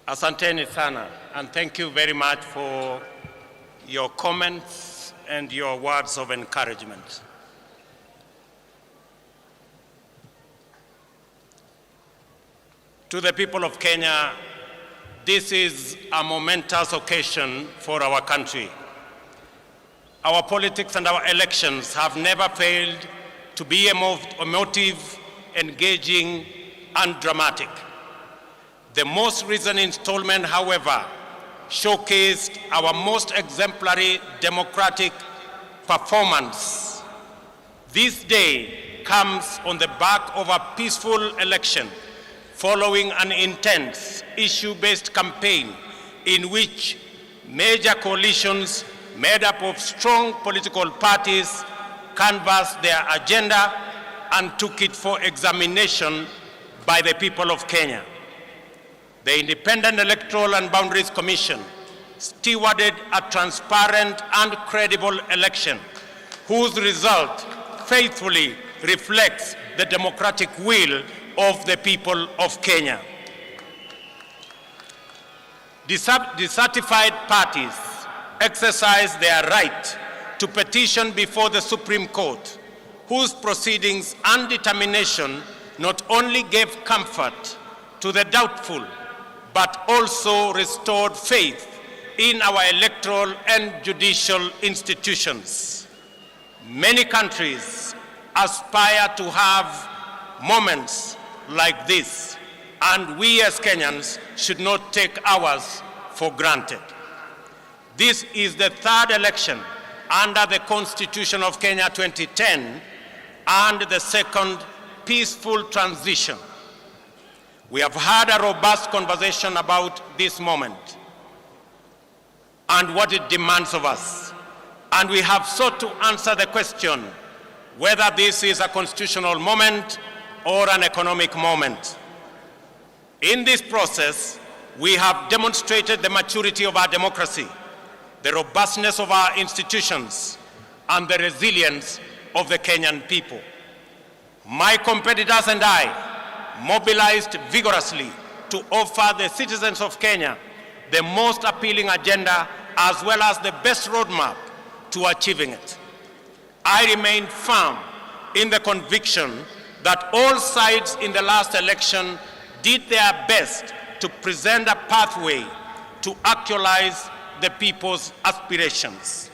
Asanteni sana, and thank you very much for your comments and your words of encouragement. To the people of Kenya, this is a momentous occasion for our country. Our politics and our elections have never failed to be emotive, engaging, and dramatic. The most recent installment, however, showcased our most exemplary democratic performance. This day comes on the back of a peaceful election following an intense issue-based campaign in which major coalitions made up of strong political parties canvassed their agenda and took it for examination by the people of Kenya. The Independent Electoral and Boundaries Commission stewarded a transparent and credible election whose result faithfully reflects the democratic will of the people of Kenya. Dissatisfied parties exercised their right to petition before the Supreme Court, whose proceedings and determination not only gave comfort to the doubtful, but also restored faith in our electoral and judicial institutions. Many countries aspire to have moments like this, and we as Kenyans should not take ours for granted. This is the third election under the Constitution of Kenya 2010 and the second peaceful transition. We have had a robust conversation about this moment and what it demands of us. And we have sought to answer the question whether this is a constitutional moment or an economic moment. In this process, we have demonstrated the maturity of our democracy, the robustness of our institutions, and the resilience of the Kenyan people. My competitors and I mobilized vigorously to offer the citizens of Kenya the most appealing agenda as well as the best roadmap to achieving it. I remain firm in the conviction that all sides in the last election did their best to present a pathway to actualize the people's aspirations.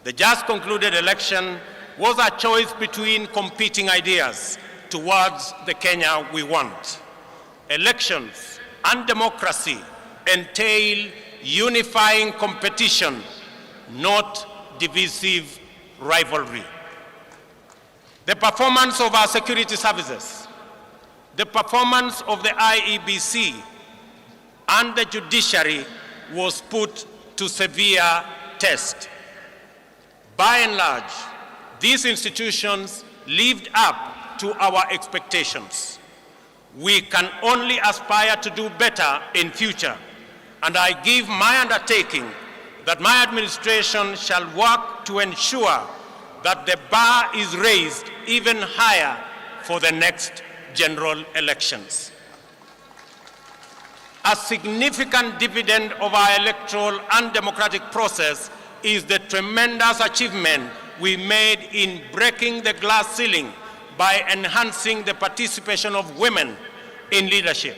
The just concluded election was a choice between competing ideas towards the Kenya we want. Elections and democracy entail unifying competition, not divisive rivalry. The performance of our security services, the performance of the IEBC and the judiciary was put to severe test. By and large, these institutions lived up to our expectations. We can only aspire to do better in future, and I give my undertaking that my administration shall work to ensure that the bar is raised even higher for the next general elections. A significant dividend of our electoral and democratic process is the tremendous achievement we made in breaking the glass ceiling by enhancing the participation of women in leadership.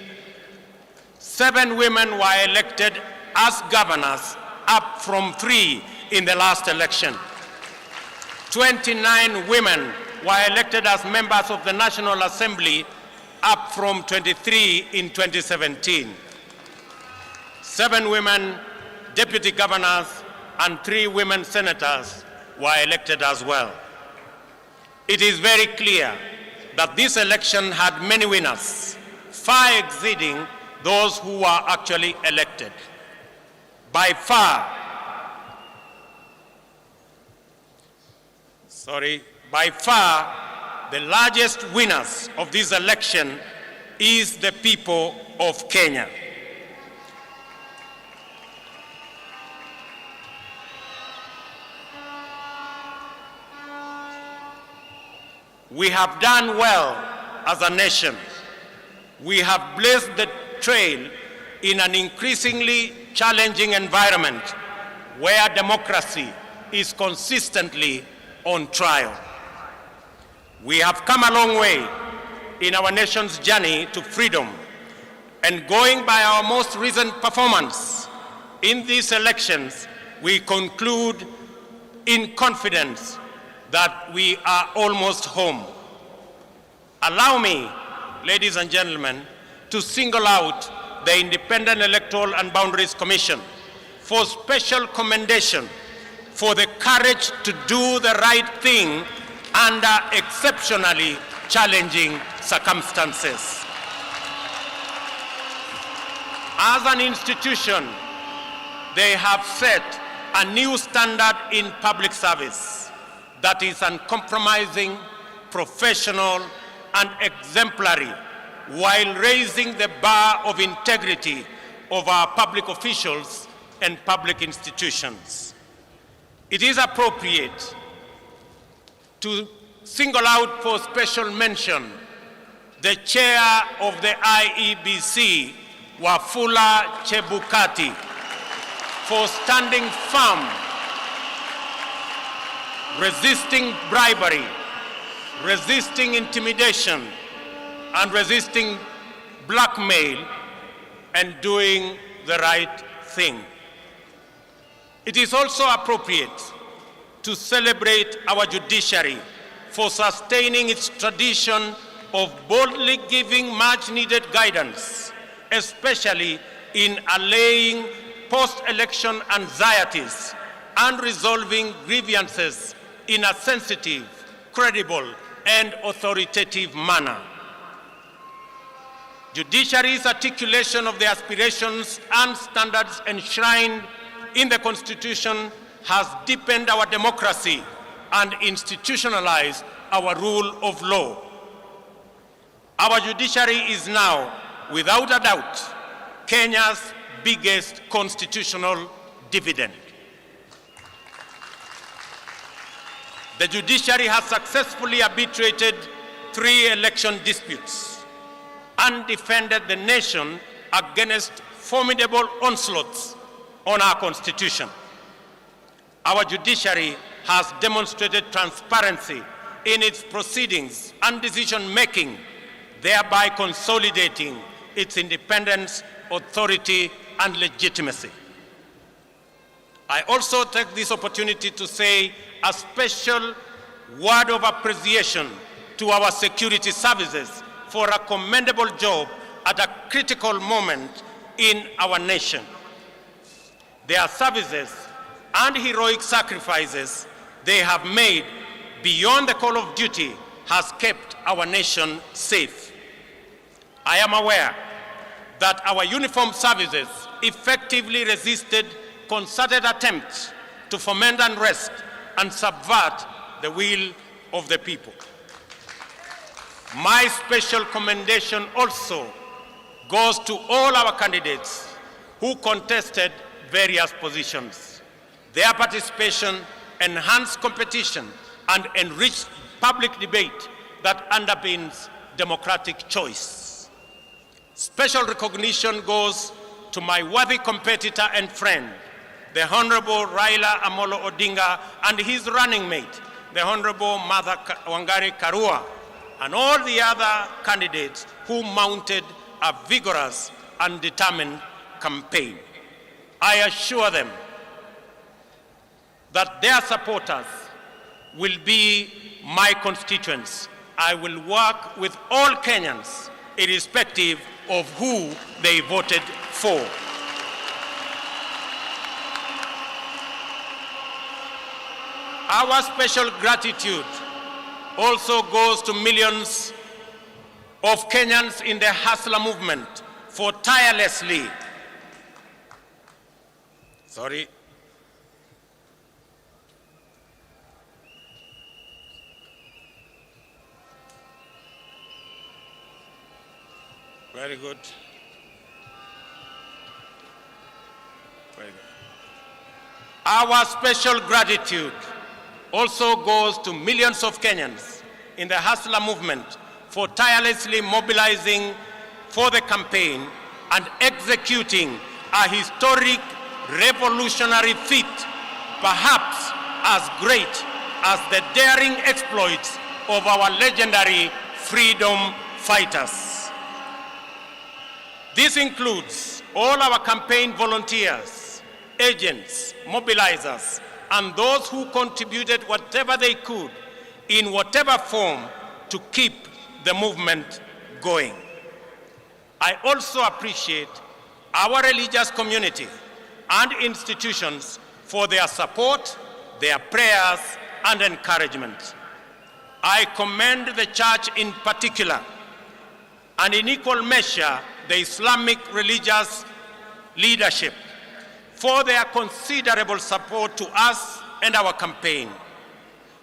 7 women were elected as governors, up from 3 in the last election. 29 women were elected as members of the National Assembly, up from 23 in 2017. 7 women deputy governors and 3 women senators were elected as well. It is very clear that this election had many winners, far exceeding those who were actually elected. By far, the largest winners of this election is the people of Kenya. We have done well as a nation. We have blazed the trail in an increasingly challenging environment where democracy is consistently on trial. We have come a long way in our nation's journey to freedom, and going by our most recent performance in these elections, we conclude in confidence that we are almost home. Allow me, ladies and gentlemen, to single out the Independent Electoral and Boundaries Commission for special commendation for the courage to do the right thing under exceptionally challenging circumstances. As an institution, they have set a new standard in public service that is uncompromising, professional, and exemplary, while raising the bar of integrity of our public officials and public institutions. It is appropriate to single out for special mention the chair of the IEBC, Wafula Chebukati, for standing firm, resisting bribery, resisting intimidation, and resisting blackmail, and doing the right thing. It is also appropriate to celebrate our judiciary for sustaining its tradition of boldly giving much-needed guidance, especially in allaying post-election anxieties and resolving grievances in a sensitive, credible, and authoritative manner. Judiciary's articulation of the aspirations and standards enshrined in the Constitution has deepened our democracy and institutionalized our rule of law. Our judiciary is now, without a doubt, Kenya's biggest constitutional dividend. The judiciary has successfully arbitrated 3 election disputes and defended the nation against formidable onslaughts on our Constitution. Our judiciary has demonstrated transparency in its proceedings and decision-making, thereby consolidating its independence, authority, and legitimacy. I also take this opportunity to say a special word of appreciation to our security services for a commendable job at a critical moment in our nation. Their services and heroic sacrifices they have made beyond the call of duty has kept our nation safe. I am aware that our uniformed services effectively resisted concerted attempts to foment unrest and subvert the will of the people. My special commendation also goes to all our candidates who contested various positions. Their participation enhanced competition and enriched public debate that underpins democratic choice. Special recognition goes to my worthy competitor and friend, the Honorable Raila Amolo Odinga, and his running mate, the Honorable Martha Wangari Karua, and all the other candidates who mounted a vigorous and determined campaign. I assure them that their supporters will be my constituents. I will work with all Kenyans, irrespective of who they voted for. Our special gratitude also goes to millions of Kenyans in the hustler movement for tirelessly Very good. Very good. Our special gratitude also goes to millions of Kenyans in the hustler movement for tirelessly mobilizing for the campaign and executing a historic revolutionary feat, perhaps as great as the daring exploits of our legendary freedom fighters. This includes all our campaign volunteers, agents, mobilizers, and those who contributed whatever they could in whatever form to keep the movement going. I also appreciate our religious community and institutions for their support, their prayers, and encouragement. I commend the church in particular, and in equal measure, the Islamic religious leadership for their considerable support to us and our campaign.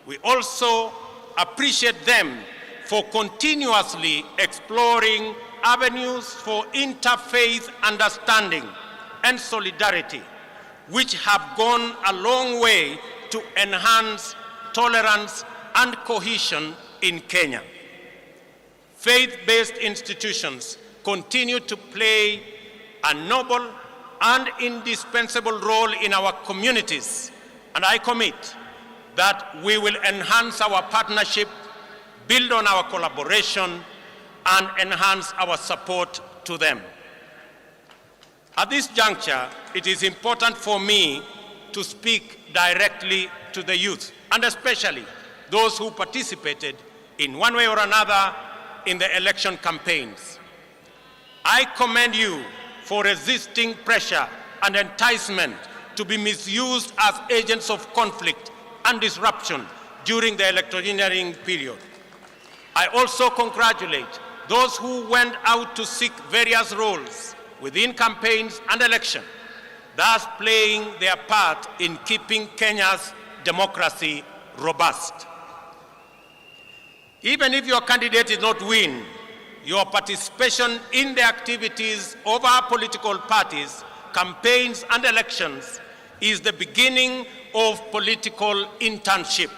We also appreciate them for continuously exploring avenues for interfaith understanding and solidarity, which have gone a long way to enhance tolerance and cohesion in Kenya. Faith-based institutions continue to play a noble and indispensable role in our communities, and I commit that we will enhance our partnership, build on our collaboration, and enhance our support to them. At this juncture, it is important for me to speak directly to the youth, and especially those who participated in one way or another in the election campaigns. I commend you for resisting pressure and enticement to be misused as agents of conflict and disruption during the electioneering period. I also congratulate those who went out to seek various roles within campaigns and election, thus playing their part in keeping Kenya's democracy robust. Even if your candidate did not win, your participation in the activities of our political parties, campaigns, and elections is the beginning of political internship.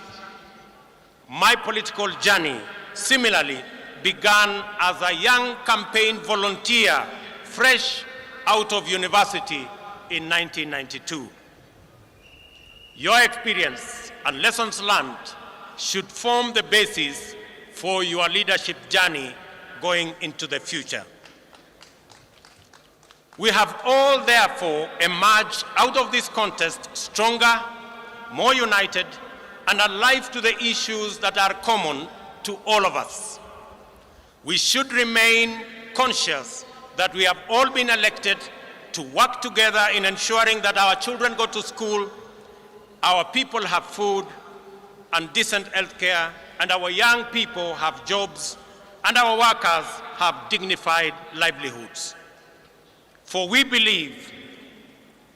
My political journey, similarly, began as a young campaign volunteer, fresh out of university in 1992. Your experience and lessons learned should form the basis for your leadership journey going into the future. We have all therefore emerged out of this contest stronger, more united, and alive to the issues that are common to all of us. We should remain conscious that we have all been elected to work together in ensuring that our children go to school, our people have food and decent health care, and our young people have jobs, and our workers have dignified livelihoods. For we believe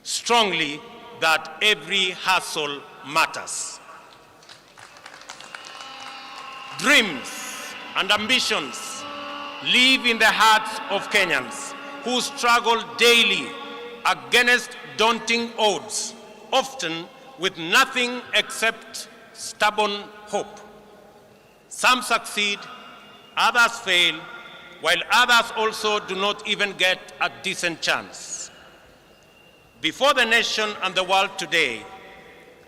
strongly that every hustle matters. Dreams and ambitions live in the hearts of Kenyans who struggle daily against daunting odds, often with nothing except stubborn hope. Some succeed, others fail, while others also do not even get a decent chance. Before the nation and the world today,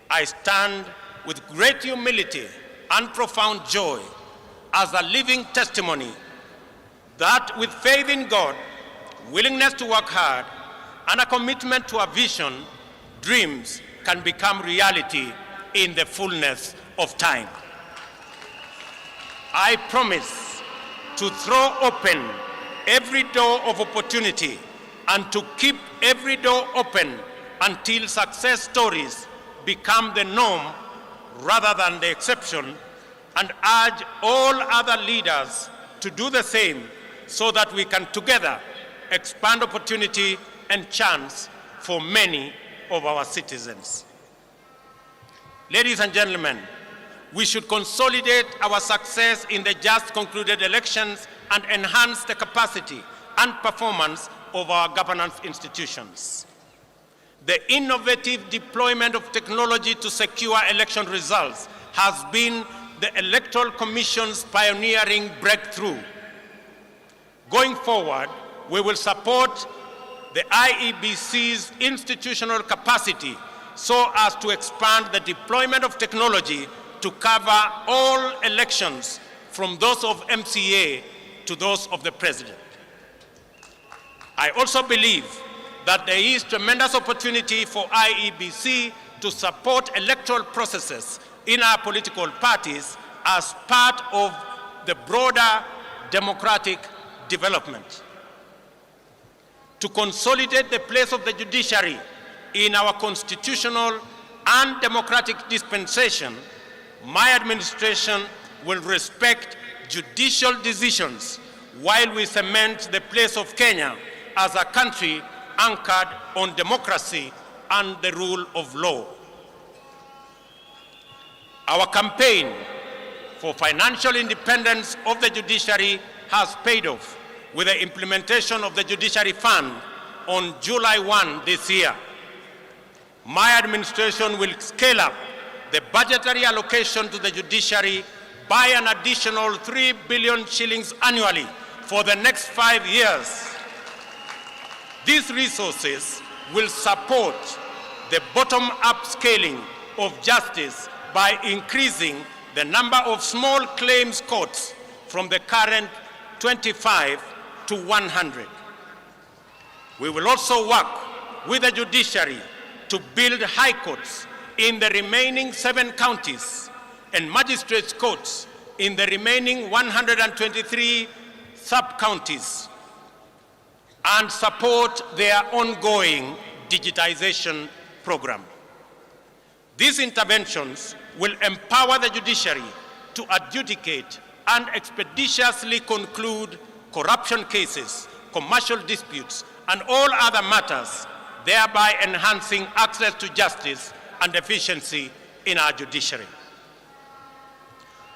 I stand with great humility and profound joy as a living testimony that with faith in God, willingness to work hard, and a commitment to a vision, dreams can become reality in the fullness of time. I promise to throw open every door of opportunity and to keep every door open until success stories become the norm rather than the exception, and urge all other leaders to do the same so that we can together expand opportunity and chance for many of our citizens. Ladies and gentlemen, we should consolidate our success in the just concluded elections and enhance the capacity and performance of our governance institutions. The innovative deployment of technology to secure election results has been the Electoral Commission's pioneering breakthrough. Going forward, we will support the IEBC's institutional capacity so as to expand the deployment of technology to cover all elections, from those of MCA to those of the President. I also believe that there is tremendous opportunity for IEBC to support electoral processes in our political parties as part of the broader democratic development. To consolidate the place of the judiciary in our constitutional and democratic dispensation, my administration will respect judicial decisions while we cement the place of Kenya as a country anchored on democracy and the rule of law. Our campaign for financial independence of the judiciary has paid off with the implementation of the Judiciary Fund on July 1 this year. My administration will scale up the budgetary allocation to the judiciary by an additional 3 billion shillings annually for the next 5 years. These resources will support the bottom-up scaling of justice by increasing the number of small claims courts from the current 25 to 100. We will also work with the judiciary to build high courts in the remaining 7 counties and magistrates' courts in the remaining 123 sub-counties, and support their ongoing digitization program. These interventions will empower the judiciary to adjudicate and expeditiously conclude corruption cases, commercial disputes, and all other matters, thereby enhancing access to justice and efficiency in our judiciary.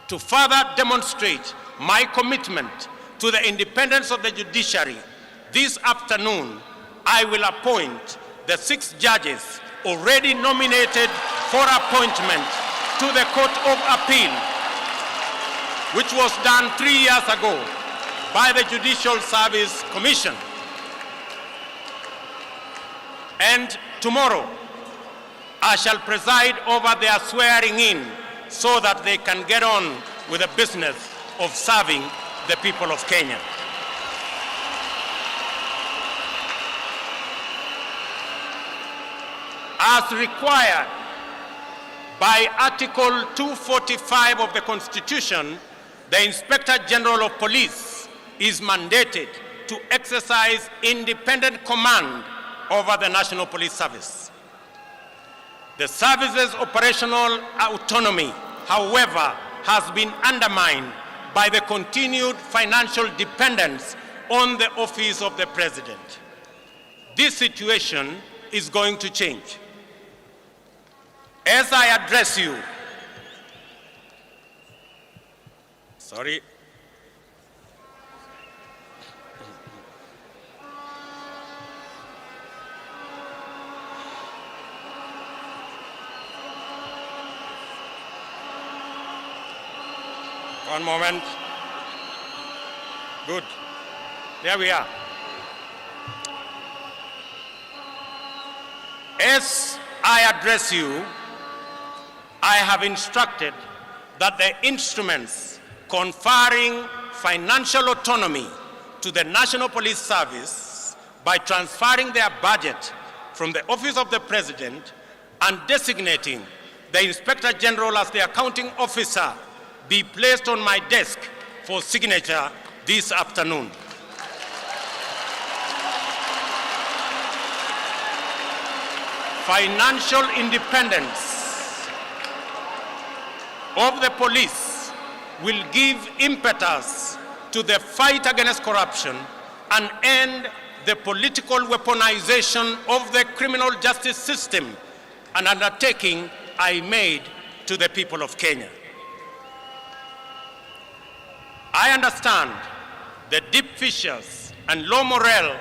To further demonstrate my commitment to the independence of the judiciary, this afternoon I will appoint the 6 judges already nominated for appointment to the Court of Appeal, which was done 3 years ago by the Judicial Service Commission. And tomorrow, I shall preside over their swearing in so that they can get on with the business of serving the people of Kenya. As required by Article 245 of the Constitution, the Inspector General of Police is mandated to exercise independent command over the National Police Service. The service's operational autonomy, however, has been undermined by the continued financial dependence on the office of the President. This situation is going to change. As I address you, one moment. Good. There we are. As I address you, I have instructed that the instruments conferring financial autonomy to the National Police Service by transferring their budget from the Office of the President and designating the Inspector General as the accounting officer be placed on my desk for signature this afternoon. Financial independence of the police will give impetus to the fight against corruption and end the political weaponization of the criminal justice system, an undertaking I made to the people of Kenya. I understand the deep fissures and low morale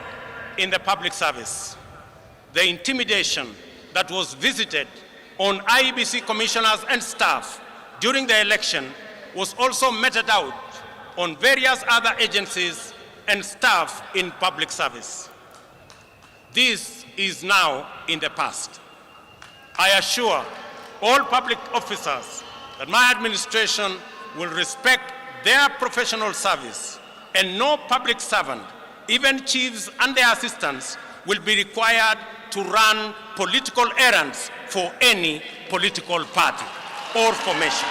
in the public service. The intimidation that was visited on IEBC commissioners and staff during the election was also meted out on various other agencies and staff in public service. This is now in the past. I assure all public officers that my administration will respect their professional service, and no public servant, even chiefs and their assistants, will be required to run political errands for any political party or formation.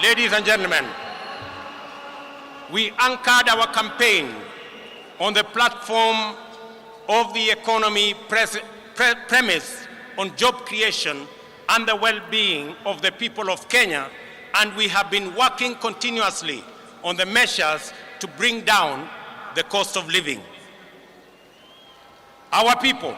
Ladies and gentlemen, we anchored our campaign on the platform of the economy premise on job creation and the well-being of the people of Kenya, and we have been working continuously on the measures to bring down the cost of living. Our people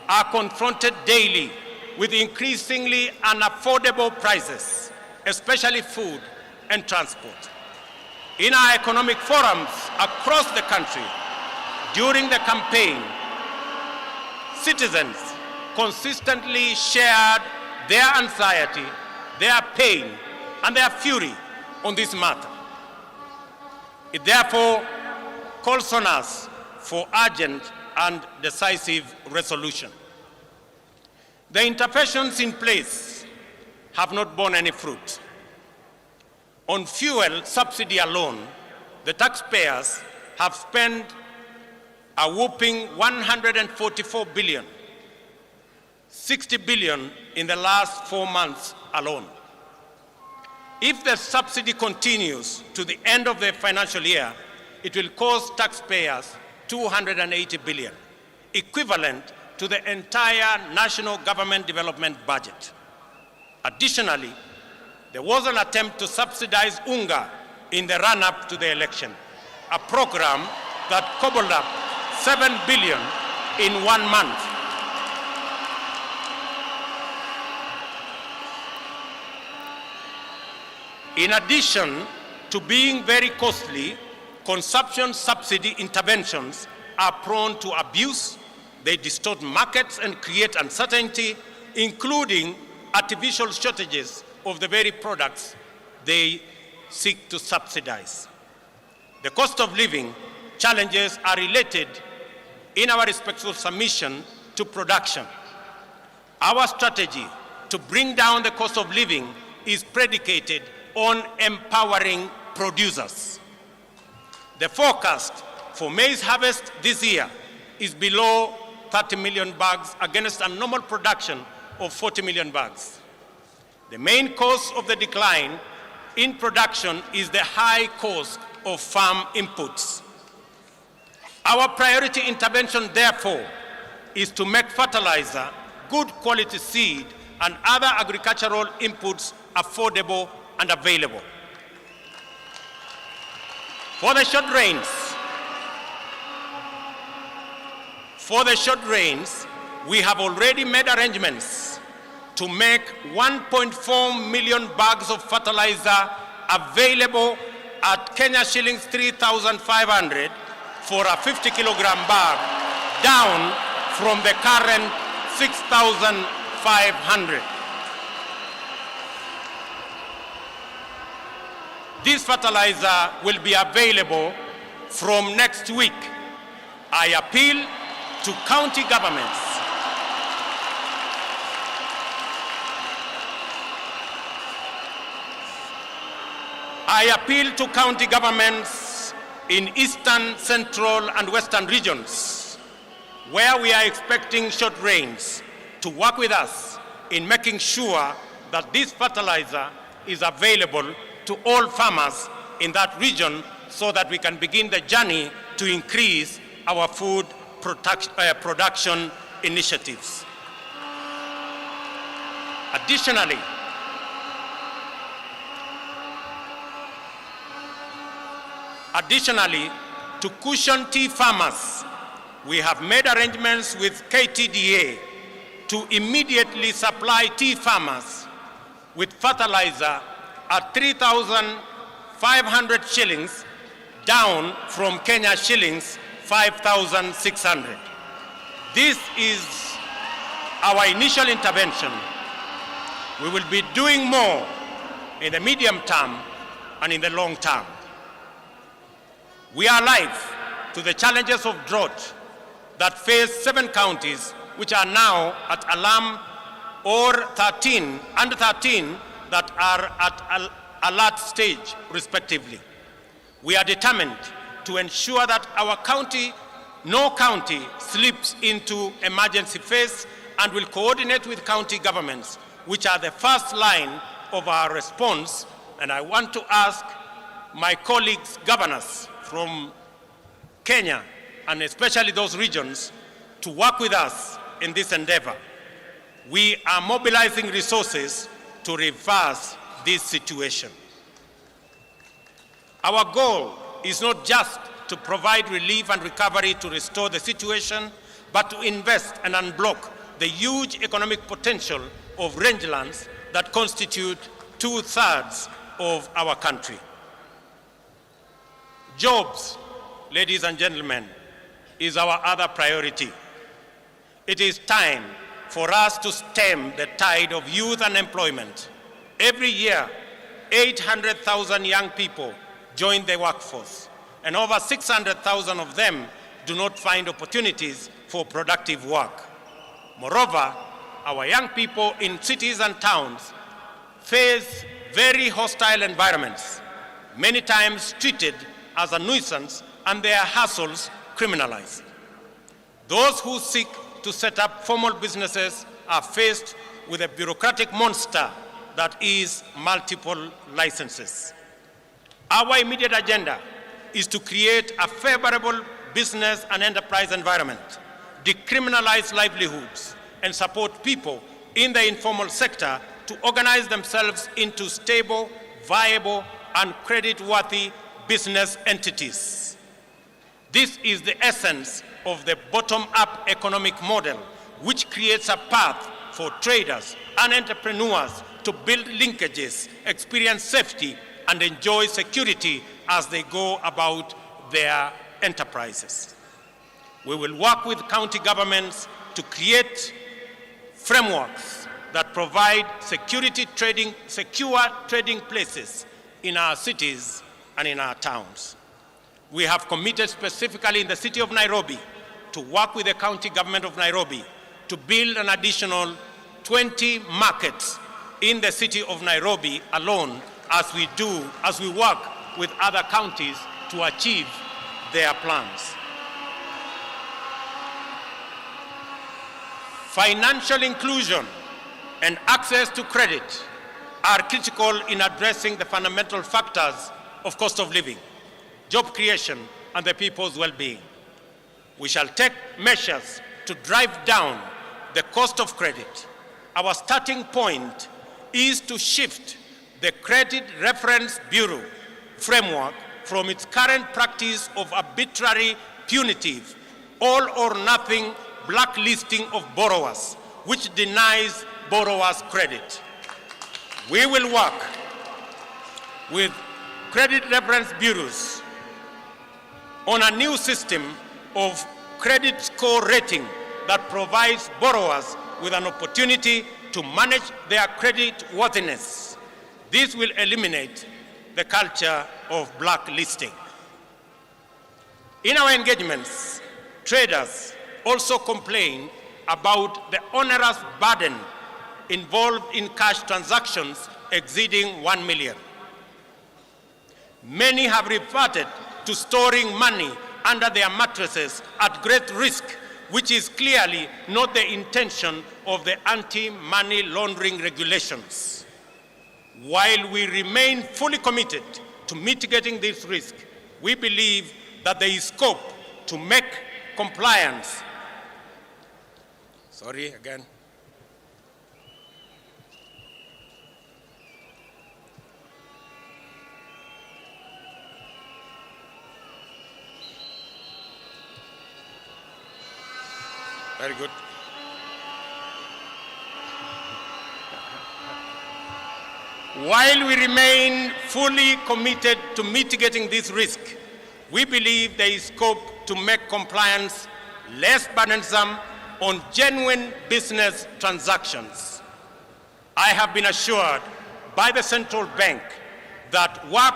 are confronted daily with increasingly unaffordable prices, especially food and transport. In our economic forums across the country, during the campaign, citizens consistently shared their anxiety, their pain, and their fury on this matter. It therefore calls on us for urgent and decisive resolution. The interventions in place have not borne any fruit. On fuel subsidy alone, the taxpayers have spent a whopping 144 billion, 60 billion in the last 4 months alone. If the subsidy continues to the end of the financial year, it will cost taxpayers 280 billion, equivalent to the entire national government development budget. Additionally, there was an attempt to subsidize unga in the run-up to the election, a program that cobbled up 7 billion in 1 month. In addition to being very costly, consumption subsidy interventions are prone to abuse. They distort markets and create uncertainty, including artificial shortages of the very products they seek to subsidize. The cost of living challenges are related in our respectful submission to production. Our strategy to bring down the cost of living is predicated on empowering producers. The forecast for maize harvest this year is below 30 million bags against a normal production of 40 million bags. The main cause of the decline in production is the high cost of farm inputs. Our priority intervention, therefore, is to make fertilizer, good quality seed, and other agricultural inputs affordable and available. For the short rains, we have already made arrangements to make 1.4 million bags of fertilizer available at Kenya shillings 3,500 for a 50-kilogram bag, down from the current 6,500. This fertilizer will be available from next week. I appeal to county governments in eastern, central, and western regions, where we are expecting short rains, to work with us in making sure that this fertilizer is available to all farmers in that region, so that we can begin the journey to increase our food production initiatives. Additionally, to cushion tea farmers, we have made arrangements with KTDA to immediately supply tea farmers with fertilizer at 3,500 shillings, down from Kenya shillings 5,600. This is our initial intervention, We will be doing more in the medium term and in the long term. We are alive to the challenges of drought that face 7 counties, which are now at alarm, or 13 that are at alert stage, respectively. We are determined to ensure that no county slips into emergency phase, and will coordinate with county governments, which are the first line of our response. And I want to ask my colleagues, governors from Kenya, and especially those regions, to work with us in this endeavor. We are mobilizing resources to reverse this situation. Our goal is not just to provide relief and recovery to restore the situation, but to invest and unblock the huge economic potential of rangelands that constitute 2/3 of our country. Jobs, ladies and gentlemen, is our other priority. It is time for us to stem the tide of youth unemployment. Every year, 800,000 young people join the workforce, and over 600,000 of them do not find opportunities for productive work. Moreover, our young people in cities and towns face very hostile environments, many times treated as a nuisance and their hassles criminalized. Those who seek to set up formal businesses are faced with a bureaucratic monster that is multiple licenses. Our immediate agenda is to create a favorable business and enterprise environment, decriminalize livelihoods, and support people in the informal sector to organize themselves into stable, viable, and credit-worthy business entities. This is the essence of the bottom-up economic model, which creates a path for traders and entrepreneurs to build linkages, experience safety, and enjoy security as they go about their enterprises. We will work with county governments to create frameworks that provide secure trading places in our cities and in our towns. We have committed specifically in the city of Nairobi to work with the county government of Nairobi to build an additional 20 markets in the city of Nairobi alone, as we work with other counties to achieve their plans. Financial inclusion and access to credit are critical in addressing the fundamental factors of cost of living, job creation, and the people's well-being. We shall take measures to drive down the cost of credit. Our starting point is to shift the Credit Reference Bureau framework from its current practice of arbitrary, punitive, all-or-nothing blacklisting of borrowers, which denies borrowers credit. We will work with credit reference bureaus on a new system of credit score rating that provides borrowers with an opportunity to manage their credit worthiness. This will eliminate the culture of blacklisting. In our engagements, traders also complain about the onerous burden involved in cash transactions exceeding 1 million. Many have reverted to storing money under their mattresses at great risk, which is clearly not the intention of the anti-money laundering regulations. While we remain fully committed to mitigating this risk, we believe that there is scope to make compliance. Sorry, again. Very good. While we remain fully committed to mitigating this risk, we believe there is scope to make compliance less burdensome on genuine business transactions. I have been assured by the central bank that work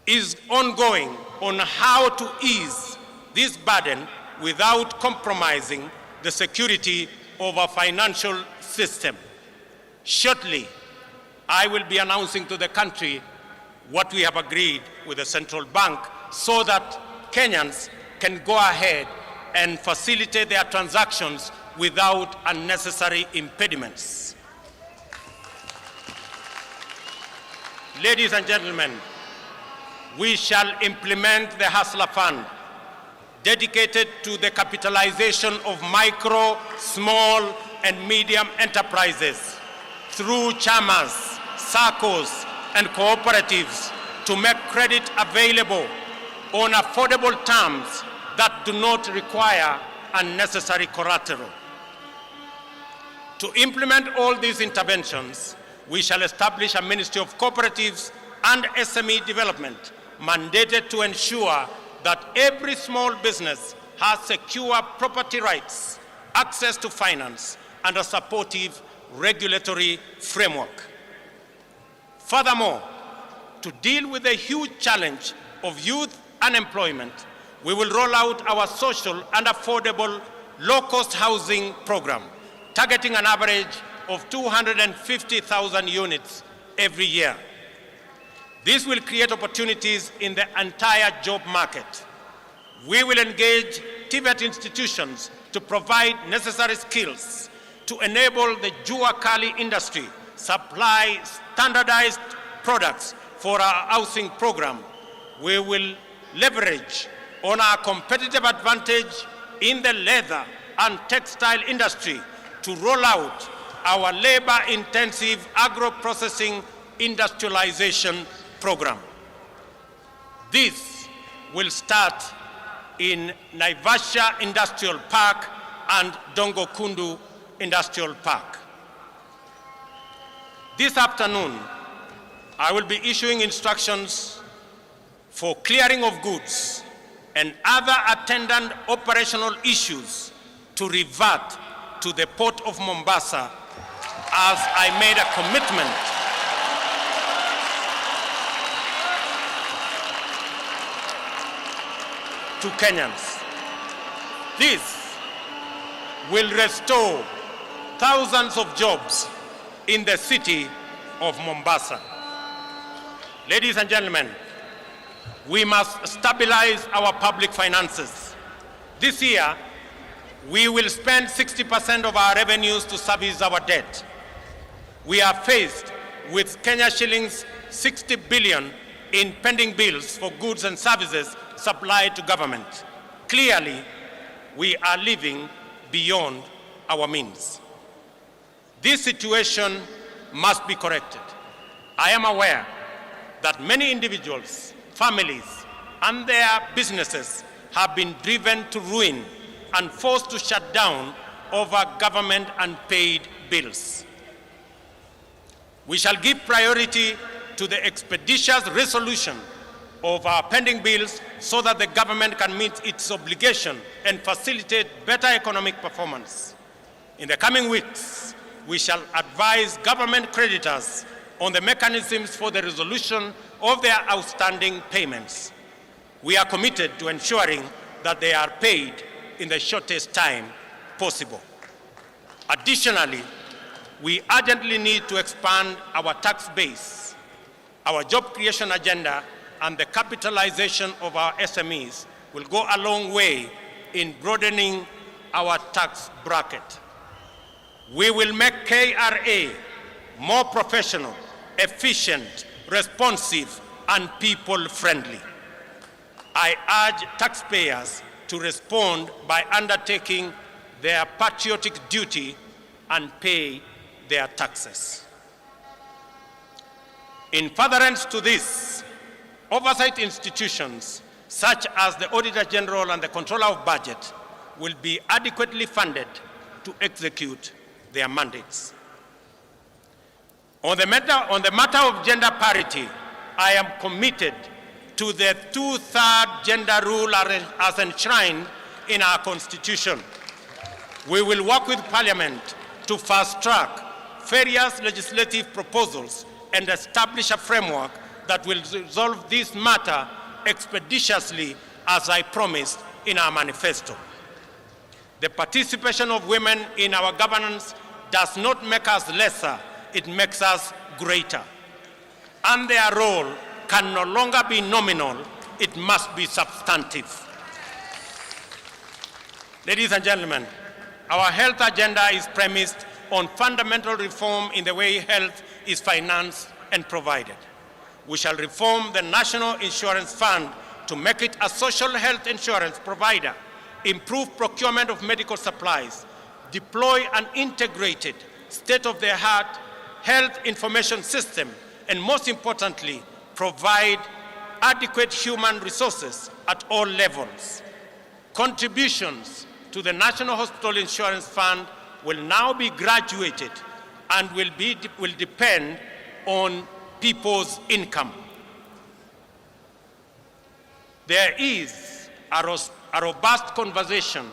is ongoing on how to ease this burden without compromising the security of our financial system. Shortly, I will be announcing to the country what we have agreed with the central bank so that Kenyans can go ahead and facilitate their transactions without unnecessary impediments. Ladies and gentlemen, we shall implement the Hustler Fund, dedicated to the capitalization of micro, small, and medium enterprises through chamas, SACCOs, and cooperatives to make credit available on affordable terms that do not require unnecessary collateral. To implement all these interventions, we shall establish a Ministry of Cooperatives and SME Development mandated to ensure that every small business has secure property rights, access to finance, and a supportive regulatory framework. Furthermore, to deal with the huge challenge of youth unemployment, we will roll out our social and affordable low-cost housing program, targeting an average of 250,000 units every year. This will create opportunities in the entire job market. We will engage TVET institutions to provide necessary skills to enable the Jua Kali industry supply standardized products for our housing program. We will leverage on our competitive advantage in the leather and textile industry to roll out our labor-intensive agro-processing industrialization program. This will start in Naivasha Industrial Park and Dongo Kundu Industrial Park. This afternoon, I will be issuing instructions for clearing of goods and other attendant operational issues to revert to the Port of Mombasa, as I made a commitment to Kenyans. This will restore thousands of jobs in the city of Mombasa. Ladies and gentlemen, we must stabilize our public finances. This year, we will spend 60% of our revenues to service our debt. We are faced with Kenya shillings 60 billion in pending bills for goods and services supplied to government. Clearly, we are living beyond our means. This situation must be corrected. I am aware that many individuals, families, and their businesses have been driven to ruin and forced to shut down over government unpaid bills. We shall give priority to the expeditious resolution of our pending bills so that the government can meet its obligation and facilitate better economic performance. In the coming weeks, we shall advise government creditors on the mechanisms for the resolution of their outstanding payments. We are committed to ensuring that they are paid in the shortest time possible. Additionally, we urgently need to expand our tax base. Our job creation agenda and the capitalization of our SMEs will go a long way in broadening our tax bracket. We will make KRA more professional, efficient, responsive, and people-friendly. I urge taxpayers to respond by undertaking their patriotic duty and pay their taxes. In furtherance to this, oversight institutions such as the Auditor General and the Controller of Budget will be adequately funded to execute their mandates. On the matter of gender parity, I am committed to the two-thirds gender rule as enshrined in our Constitution. We will work with Parliament to fast-track various legislative proposals and establish a framework that will resolve this matter expeditiously, as I promised in our manifesto. The participation of women in our governance does not make us lesser, it makes us greater. And their role can no longer be nominal, it must be substantive. Ladies and gentlemen, our health agenda is premised on fundamental reform in the way health is financed and provided. We shall reform the National Insurance Fund to make it a social health insurance provider, improve procurement of medical supplies, deploy an integrated, state-of-the-art health information system, and most importantly, provide adequate human resources at all levels. Contributions to the National Hospital Insurance Fund will now be graduated and will depend on people's income. There is a robust conversation,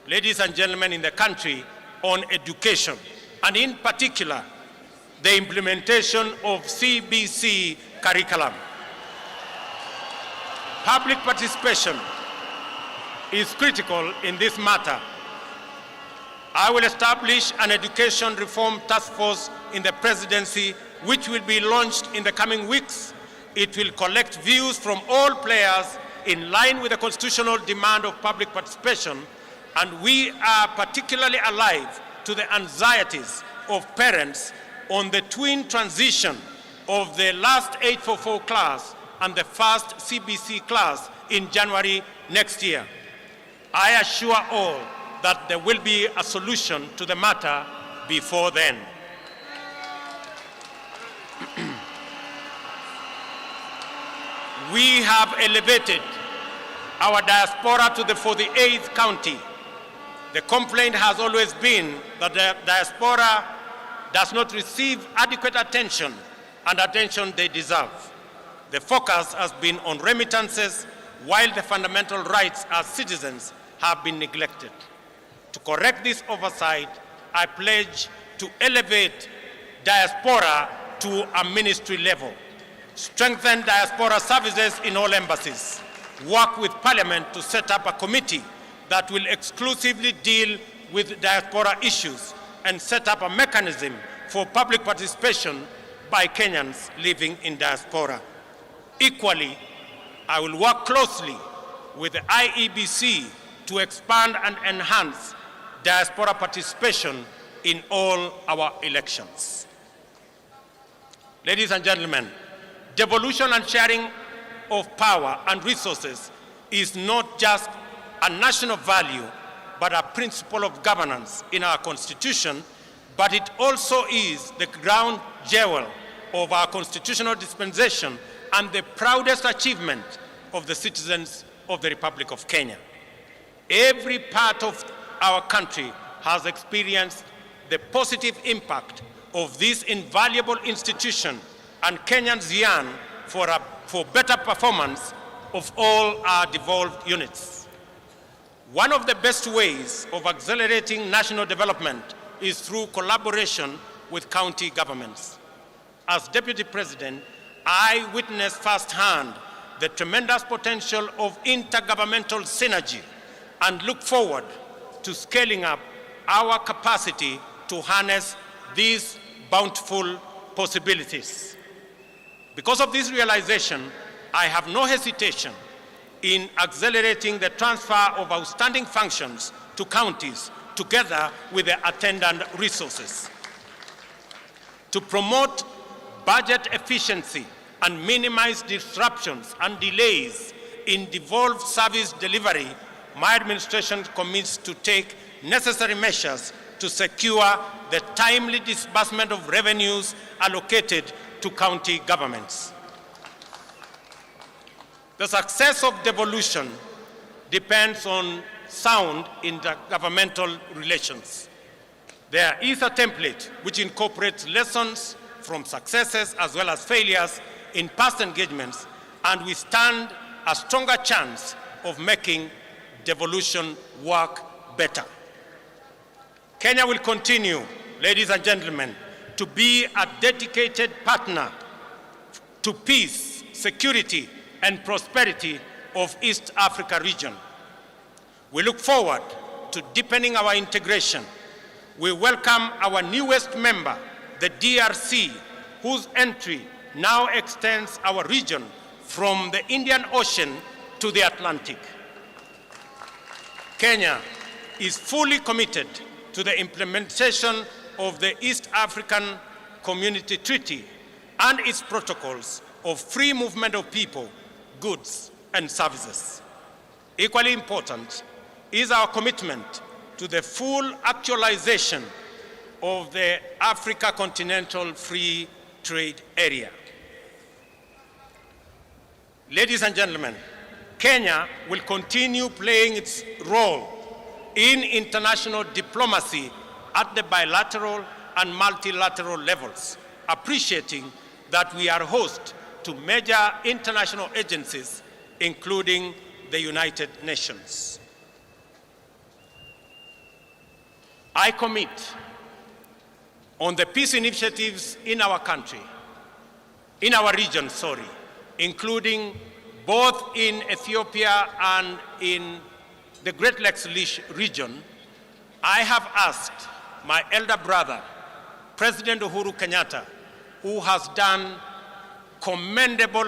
ladies and gentlemen, in the country on education, and in particular, the implementation of CBC curriculum. Public participation is critical in this matter. I will establish an education reform task force in the Presidency, which will be launched in the coming weeks. It will collect views from all players in line with the constitutional demand of public participation, and we are particularly alive to the anxieties of parents on the twin transition of the last 844 class and the first CBC class in January next year. I assure all that there will be a solution to the matter before then. We have elevated our diaspora to the 48th county. The complaint has always been that the diaspora does not receive adequate attention and attention they deserve. The focus has been on remittances, while the fundamental rights as citizens have been neglected. To correct this oversight, I pledge to elevate diaspora to a ministry level, strengthen diaspora services in all embassies, work with Parliament to set up a committee that will exclusively deal with diaspora issues, and set up a mechanism for public participation by Kenyans living in diaspora. Equally, I will work closely with the IEBC to expand and enhance diaspora participation in all our elections. Ladies and gentlemen, devolution and sharing of power and resources is not just a national value, but a principle of governance in our Constitution, but it also is the crown jewel of our constitutional dispensation and the proudest achievement of the citizens of the Republic of Kenya. Every part of our country has experienced the positive impact of this invaluable institution, and Kenyans yearn for better performance of all our devolved units. One of the best ways of accelerating national development is through collaboration with county governments. As Deputy President, I witnessed firsthand the tremendous potential of intergovernmental synergy and look forward to scaling up our capacity to harness these bountiful possibilities. Because of this realization, I have no hesitation in accelerating the transfer of outstanding functions to counties together with the attendant resources. To promote budget efficiency and minimize disruptions and delays in devolved service delivery, my administration commits to take necessary measures to secure the timely disbursement of revenues allocated to county governments. The success of devolution depends on sound intergovernmental relations. There is a template which incorporates lessons from successes as well as failures in past engagements, and we stand a stronger chance of making devolution work better. Kenya will continue ladies and gentlemen, to be a dedicated partner to peace, security, and prosperity of East Africa region. We look forward to deepening our integration. We welcome our newest member, the DRC, whose entry now extends our region from the Indian Ocean to the Atlantic. Kenya is fully committed to the implementation of the East African Community Treaty and its protocols of free movement of people, goods, and services. Equally important is our commitment to the full actualization of the Africa Continental Free Trade Area. Ladies and gentlemen, Kenya will continue playing its role in international diplomacy at the bilateral and multilateral levels, appreciating that we are host to major international agencies, including the United Nations. I commit on the peace initiatives in our country, in our region, including both in Ethiopia and in the Great Lakes region. I have asked my elder brother, President Uhuru Kenyatta, who has done commendable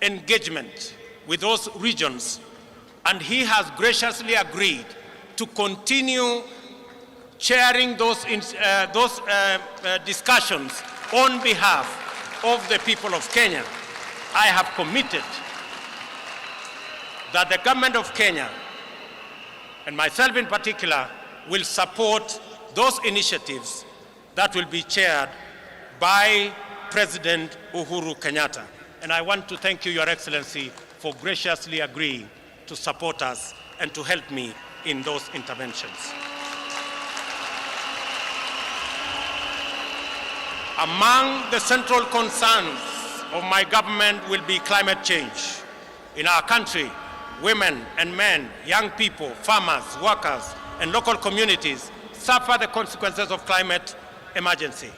engagement with those regions, and he has graciously agreed to continue chairing those discussions on behalf of the people of Kenya. I have committed that the government of Kenya, and myself in particular, will support those initiatives that will be chaired by President Uhuru Kenyatta. And I want to thank you, Your Excellency, for graciously agreeing to support us and to help me in those interventions. Among the central concerns of my government will be climate change. In our country, women and men, young people, farmers, workers, and local communities suffer the consequences of climate emergency.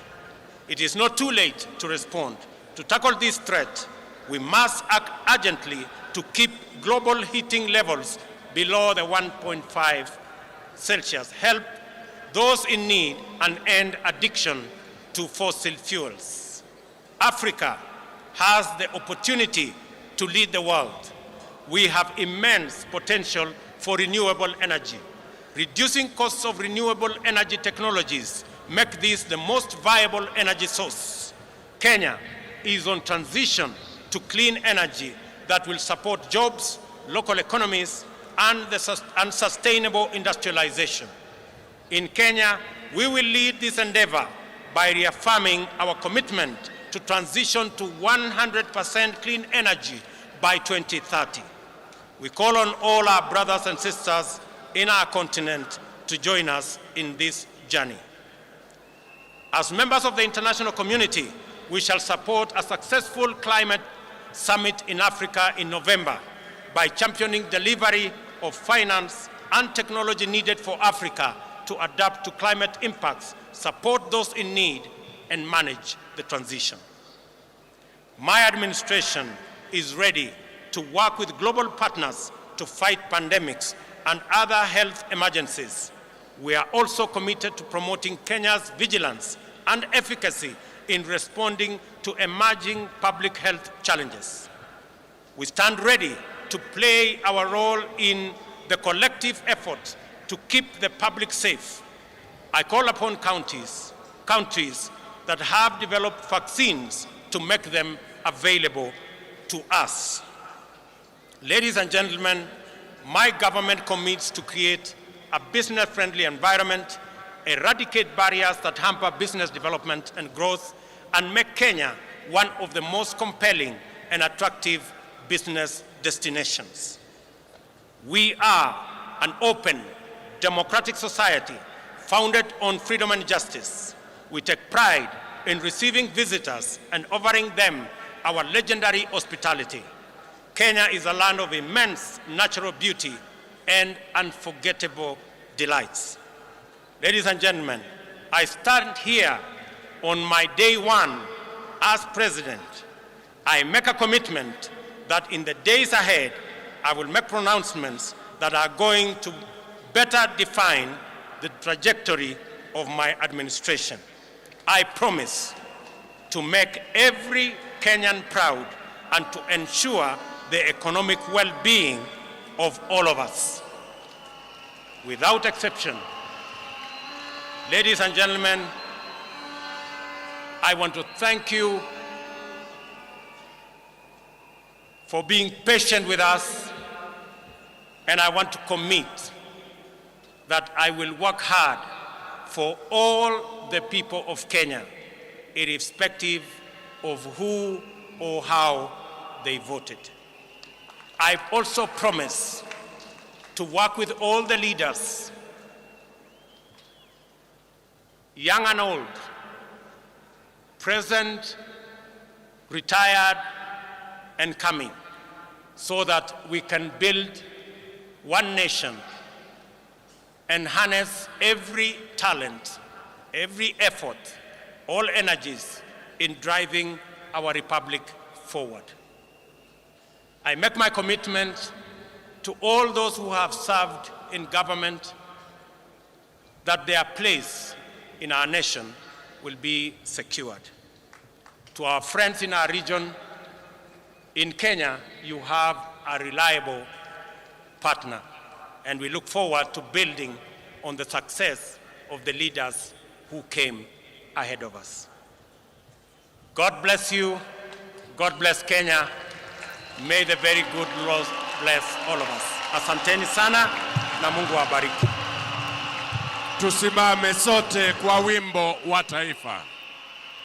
It is not too late to respond. To tackle this threat, we must act urgently to keep global heating levels below the 1.5 Celsius, help those in need, and end addiction to fossil fuels. Africa has the opportunity to lead the world. We have immense potential for renewable energy. Reducing costs of renewable energy technologies make this the most viable energy source. Kenya is on transition to clean energy that will support jobs, local economies, and sustainable industrialization. In Kenya, we will lead this endeavor by reaffirming our commitment to transition to 100% clean energy by 2030. We call on all our brothers and sisters in our continent to join us in this journey. As members of the international community, we shall support a successful climate summit in Africa in November by championing delivery of finance and technology needed for Africa to adapt to climate impacts, support those in need, and manage the transition. My administration is ready to work with global partners to fight pandemics and other health emergencies. We are also committed to promoting Kenya's vigilance and efficacy in responding to emerging public health challenges. We stand ready to play our role in the collective effort to keep the public safe. I call upon countries that have developed vaccines to make them available to us. Ladies and gentlemen, my government commits to create a business-friendly environment, eradicate barriers that hamper business development and growth, and make Kenya one of the most compelling and attractive business destinations. We are an open, democratic society founded on freedom and justice. We take pride in receiving visitors and offering them our legendary hospitality. Kenya is a land of immense natural beauty and unforgettable delights. Ladies and gentlemen, I stand here on my day one as president. I make a commitment that in the days ahead, I will make pronouncements that are going to better define the trajectory of my administration. I promise to make every Kenyan proud and to ensure the economic well-being of all of us. Without exception, ladies and gentlemen, I want to thank you for being patient with us, and I want to commit that I will work hard for all the people of Kenya, irrespective of who or how they voted. I also promise to work with all the leaders, young and old, present, retired, and coming, so that we can build one nation and harness every talent, every effort, all energies in driving our republic forward. I make my commitment to all those who have served in government that their place in our nation will be secured. To our friends in our region, in Kenya, you have a reliable partner, and we look forward to building on the success of the leaders who came ahead of us. God bless you. God bless Kenya. May the very good Lord bless all of us. Asanteni sana na Mungu awabariki. Tusimame sote kwa wimbo wa taifa.